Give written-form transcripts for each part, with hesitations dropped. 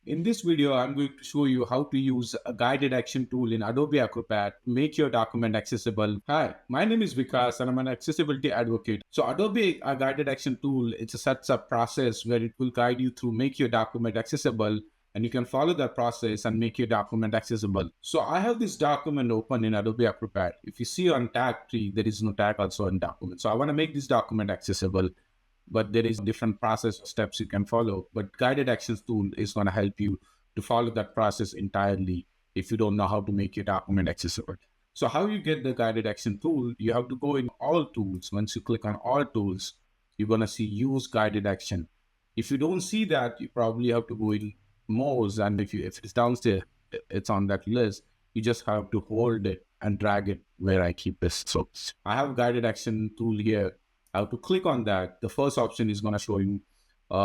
In this video, I'm going to show you how to use a guided action tool in Adobe Acrobat to make your document accessible. Hi, my name is Vikas and I'm an accessibility advocate. So Adobe a guided action tool, it's a sets up process where it will guide you through make your document accessible, and you can follow that process and make your document accessible. So I have this document open in Adobe Acrobat. If you see on tag tree, there is no tag also in document. So I want to make this document accessible, but there is different process steps you can follow. But guided actions tool is going to help you to follow that process entirely if you don't know how to make your document accessible. So how you get the guided action tool, you have to go in all tools. Once you click on all tools, you're going to see use guided action. If you don't see that, you probably have to go in mouse, and if it's downstairs, it's on that list. You just have to hold it and drag it where I keep this. So I have guided action tool here. I have to click on that. The first option is going to show you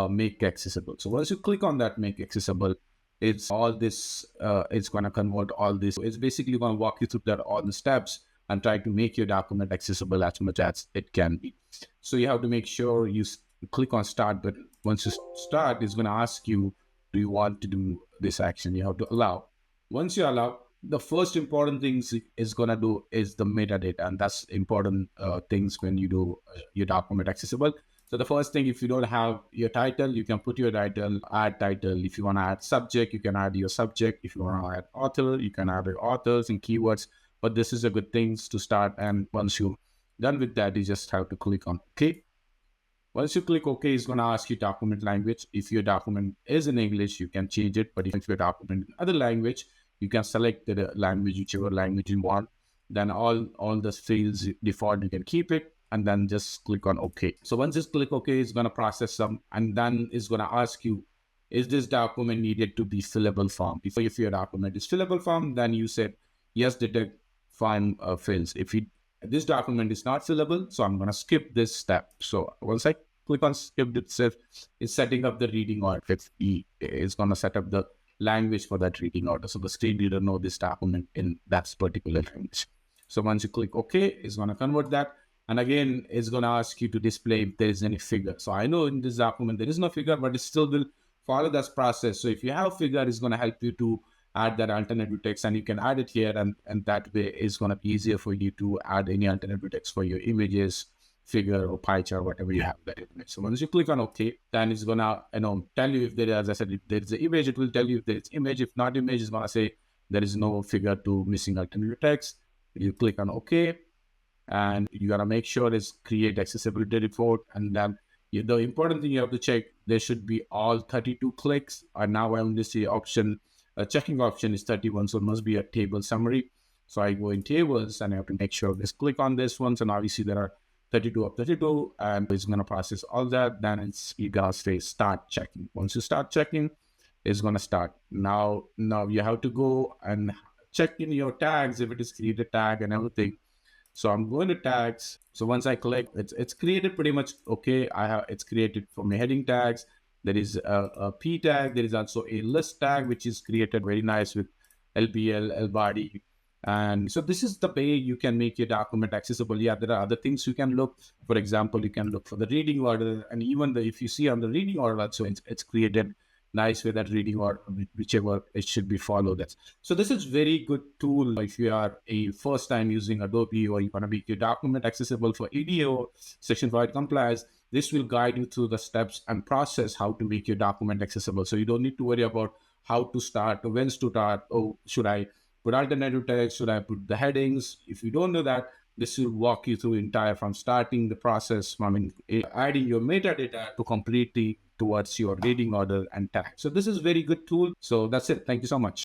make accessible. So once you click on that make accessible, it's all this, it's going to convert all this. It's basically going to walk you through that all the steps and try to make your document accessible as much as it can be. So you have to make sure you click on start button. Once you start, it's going to ask you, do you want to do this action? You have to allow. Once you allow, the first important things is going to do is the metadata, and that's important things when you do your document accessible. So the first thing, if you don't have your title, you can put your title, add title. If you want to add subject, you can add your subject. If you want to add author, you can add your authors and keywords. But this is a good things to start. And once you're done with that, you just have to click on OK. Once you click OK, it's going to ask you document language. If your document is in English, you can change it. But if your document in other language, you can select the language, whichever language you want. Then all the fields default, you can keep it, and then just click on OK. So once you click OK, it's going to process some, and then it's going to ask you, is this document needed to be fillable form? If your document is fillable form, then you said, yes, detect form fields. If this document is not fillable, so I'm going to skip this step. So once I click on skip itself, it's setting up the reading order. It's going to set up the language for that reading order. So the screen reader know this document in that particular language. So once you click OK, it's going to convert that. And again, it's going to ask you to display if there is any figure. So I know in this document, there is no figure, but it still will follow this process. So if you have a figure, it's going to help you to add that alternative text, and you can add it here. And that way it's going to be easier for you to add any alternative text for your images, figure or pie chart, whatever you have that image. So once you click on OK, then it's gonna tell you if there is, as I said, if there is an image, it will tell you if there is image. If not image, it's gonna say there is no figure to missing alternative text. You click on OK, and you gotta make sure it's create accessibility report. And then the important thing you have to check, there should be all 32 clicks. And now I only see option, checking option is 31, so it must be a table summary. So I go in tables and I have to make sure this click on this one. So now you see there are 32 of 32, and it's going to process all that. Then you gotta say start checking. Once you start checking, it's going to start. Now you have to go and check in your tags if it is created tag and everything. So I'm going to tags. So once I click, it's created pretty much okay. It's created for my heading tags. There is a P tag. There is also a list tag, which is created very nice with LBL, LBody. And so this is the way you can make your document accessible. Yeah, there are other things you can look. For example, you can look for the reading order, and even if you see on the reading order also, it's created nice with that reading order, whichever it should be followed. So this is very good tool if you are a first time using Adobe, or you want to make your document accessible for EDO, Section 5 compliance. This will guide you through the steps and process how to make your document accessible. So you don't need to worry about how to start, when to start. Oh, should I put alternative text? Should I put the headings? If you don't know that, this will walk you through entire from starting the process, adding your metadata to completely towards your reading order and tag. So this is very good tool. So that's it. Thank you so much.